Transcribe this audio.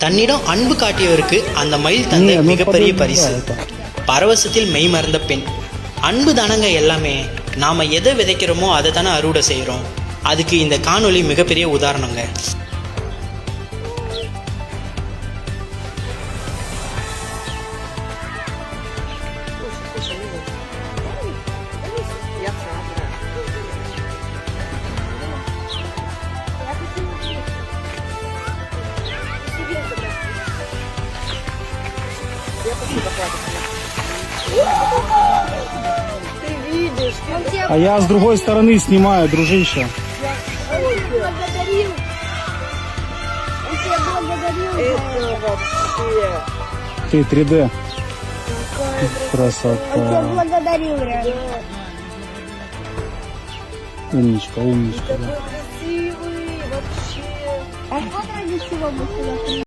தன்னிடம் அன்பு காட்டியவருக்கு அந்த மயில் தந்த மிகப்பெரிய பரிசு. பரவசத்தில் மெய் மறந்த பெண். அன்பு தானங்க எல்லாமே. நாம எதை விதைக்கிறோமோ அதை தானே அறுவடை செய்கிறோம். அதுக்கு இந்த காணொளி மிகப்பெரிய உதாரணங்க. А я с другой стороны снимаю, дружище. Благодарил. Он тебя благодарил. Это вообще... Ты 3D. Красота. Он тебя благодарил реально. Умничка, умничка. Красивый вообще. А вот ради чего мы сюда